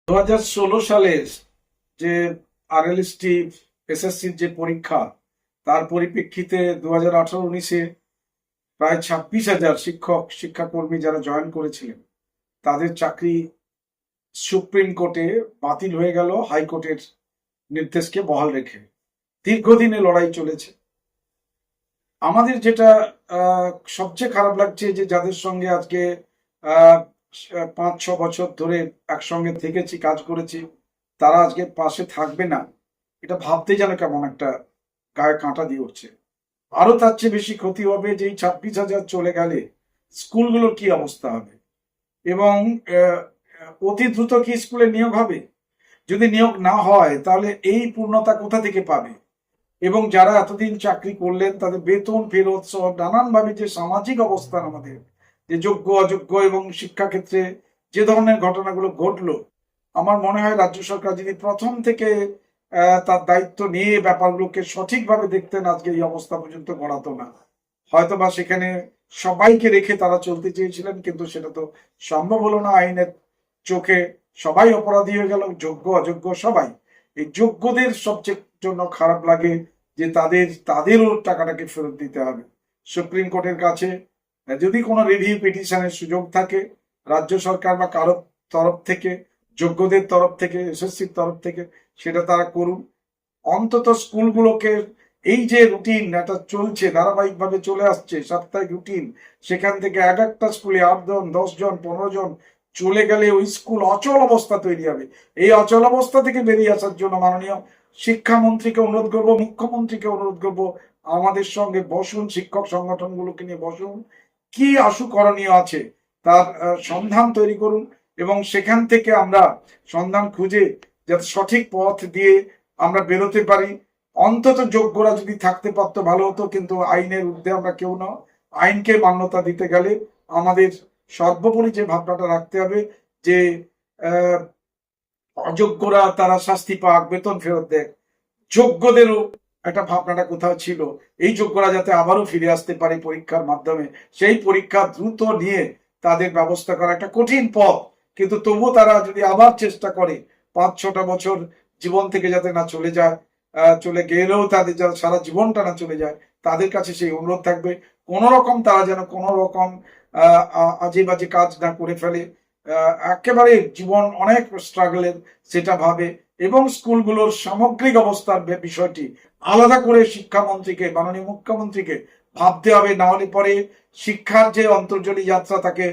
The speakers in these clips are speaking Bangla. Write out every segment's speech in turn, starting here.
2016 সালের যে আরএলএসটি এসএসসির যে পরীক্ষা, তার পরিপ্রেক্ষিতে 2018-19-এ প্রায় 26,000 শিক্ষক শিক্ষাকর্মী যারা জয়েন করেছিলেন তাদের চাকরি সুপ্রিম কোর্টে বাতিল হয়ে গেল হাইকোর্টের নির্দেশকে বহাল রেখে। দীর্ঘদিনে লড়াই চলেছে। আমাদের যেটা সবচেয়ে খারাপ লাগছে যে যাদের সঙ্গে আজকে 5-6 বছর ধরে একসঙ্গে থেকেছি, কাজ করেছি, তারা আজকে পাশে থাকবে না, এটা ভাবতে যেন কেমন একটা গায়ে কাঁটা দিয়ে উঠছে। আরো তার চেয়ে বেশি ক্ষতি হবে যে এই 26,000 চলে গেলে স্কুলগুলোর কি অবস্থা হবে, এবং অতি দ্রুত কি স্কুলে নিয়োগ হবে? যদি নিয়োগ না হয় তাহলে এই পূর্ণতা কোথা থেকে পাবে? এবং যারা এতদিন চাকরি করলেন তাদের বেতন ফেরত সহ নানানভাবে যে সামাজিক অবস্থান আমাদের, যে যোগ্য অযোগ্য এবং শিক্ষাক্ষেত্রে যে ধরনের ঘটনাগুলো ঘটলো, আমার মনে হয় রাজ্য সরকার যদি প্রথম থেকে তার দায়িত্ব নিয়ে ব্যাপারগুলোকে সঠিকভাবে দেখতেন, আজকে এই অবস্থা পর্যন্ত গড়াতো না। হয়তো বা সেখানে সবাইকে রেখে তারা চলতে চেয়েছিলেন, কিন্তু সেটা তো সম্ভব হলো না। আইনের চোখে সবাই অপরাধী হয়ে গেল, যোগ্য অযোগ্য সবাই। এই যোগ্যদের সবচেয়ে জন্য খারাপ লাগে যে তাদেরও টাকাটাকে ফেরত দিতে হবে। সুপ্রিম কোর্টের কাছে যদি কোনো রিভিউ পিটিশনের সুযোগ থাকে, রাজ্য সরকার বা কারো তরফ থেকে, যোগ্যদের তরফ থেকে, এসএসসির তরফ থেকে, সেটা তারা করুন। অন্তত স্কুলগুলোকে এই যে রুটিন এটা চলছে, ধারাবাহিকভাবে চলে আসছে, সাপ্তাহিক রুটিন, সেখান থেকে এক একটা স্কুলে 8 জন 10 জন 15 জন চলে গেলে ওই স্কুল অচল অবস্থা তৈরি হবে। এই অচল অবস্থা থেকে বেরিয়ে আসার জন্য মাননীয় শিক্ষামন্ত্রীকে অনুরোধ করবো, মুখ্যমন্ত্রীকে অনুরোধ করবো, আমাদের সঙ্গে বসুন, শিক্ষক সংগঠনগুলোকে নিয়ে বসুন, কি আশু করণীয় আছে তার সন্ধান তৈরি করুন, এবং সেখান থেকে আমরা সন্ধান খুঁজে যাতে সঠিক পথ দিয়ে আমরা বেরোতে পারি। অন্তত যোগ্যরা যদি থাকতে পারতো ভালো হতো, কিন্তু আইনের ঊর্ধ্বে আমরা কেউ না। আইনকে মান্যতা দিতে গেলে আমাদের সর্বোপরি যে ভাবনাটা রাখতে হবে যে অযোগ্যরা তারা শাস্তি পাক, বেতন ফেরত দেয়, যোগ্যদেরও একটা ভাবনাটা কোথাও ছিল, এই যোগ্যরা যাতে আবারও ফিরে আসতে পারে পরীক্ষার মাধ্যমে, সেই পরীক্ষা দ্রুত নিয়ে তাদের ব্যবস্থা করা। একটা কঠিন পথ, কিন্তু তবুও তারা যদি আবার চেষ্টা করে 5-6টা বছর জীবন থেকে যাতে না চলে যায়, চলে গেলেও তাদের যারা সারা জীবনটা না চলে যায়, তাদের কাছে সেই অনুরোধ থাকবে কোন রকম তারা যেন কোন রকম আজে বাজে কাজ না করে ফেলে। একেবারে জীবন অনেক স্ট্রাগলের সেটা ভাবে, এবং স্কুলগুলোর সামগ্রিক অবস্থার বিষয়টি আলাদা করে শিক্ষামন্ত্রীকে, মাননীয় মুখ্যমন্ত্রীকে ভাবতে হবে। না হলে পরে শিক্ষার যে অন্তর্জনী যাত্রা তাকে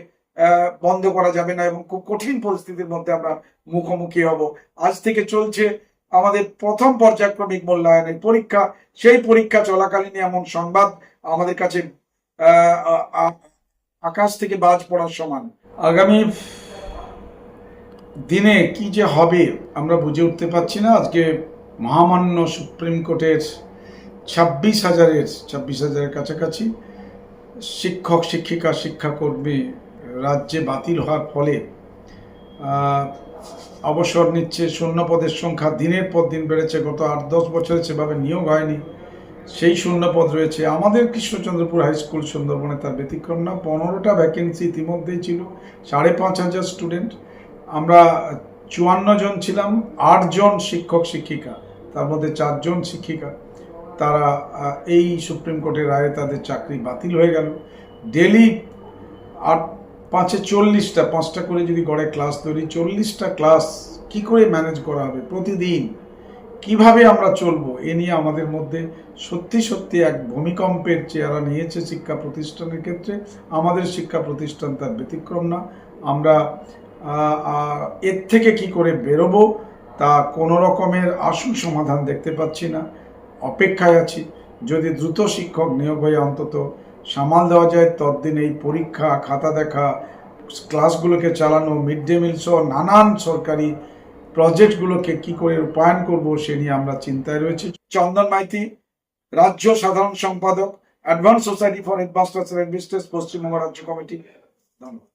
বন্ধ করা যাবে না, এবং খুব কঠিন পরিস্থিতির মধ্যে আমরা মুখোমুখি হব। আজ থেকে চলছে আমাদের প্রথম পর্যায়ক্রমিক মূল্যায়নের পরীক্ষা। সেই পরীক্ষা চলাকালীন এমন সংবাদ আমাদের কাছে আকাশ থেকে বাজ পড়ার সমান। আগামী দিনে কি যে হবে আমরা বুঝে উঠতে পারছি না। আজকে মহামান্য সুপ্রিম কোর্টের 26,000-এর কাছাকাছি শিক্ষক শিক্ষিকা শিক্ষাকর্মী রাজ্যে বাতিল হওয়ার ফলে অবসর নিচ্ছে। শূন্যপদের সংখ্যা দিনের পর দিন বেড়েছে। গত 8-10 বছরে সেভাবে নিয়োগ হয়নি, সেই শূন্যপদ রয়েছে। আমাদের কৃষ্ণচন্দ্রপুর হাই স্কুল সুন্দরবনে তার ব্যতিক্রম না। 15টা ভ্যাকেন্সি ইতিমধ্যেই ছিল, 5,500 স্টুডেন্ট। আমরা 54 জন ছিলাম, 8 জন শিক্ষক শিক্ষিকা, তার মধ্যে 4 জন শিক্ষিকা। তারা এই সুপ্রিম কোর্টের রায়ে তাদের চাকরি বাতিল হয়ে গেল। ডেলি 8-5-এ 40টা, 5টা করে যদি গড়ে ক্লাস তৈরি, 40টা ক্লাস কি করে ম্যানেজ করা হবে প্রতিদিন? কিভাবে আমরা চলবো? এ নিয়ে আমাদের মধ্যে সত্যি সত্যি এক ভূমিকম্পের চেহারা নিয়েছে শিক্ষা প্রতিষ্ঠানের ক্ষেত্রে। আমাদের শিক্ষা প্রতিষ্ঠান তার ব্যতিক্রম না। আমরা এর থেকে কি করে বেরোবো তা কোনো রকমের আশু সমাধান দেখতে পাচ্ছি না। অপেক্ষায় আছি, যদি দ্রুত শিক্ষক নিয়োগ হয়ে অন্তত সামাল দেওয়া যায়, ততদিন এই পরীক্ষা, খাতা দেখা, ক্লাসগুলোকে চালানো, মিড ডে মিল সহ নানান সরকারি প্রজেক্টগুলোকে কি করে রূপায়ণ করব সে নিয়ে আমরা চিন্তায় রয়েছি। চন্দন মাইতি, রাজ্য সাধারণ সম্পাদক, advance society for headmasters and mistress, Paschimbanga রাজ্য কমিটি। ধন্যবাদ।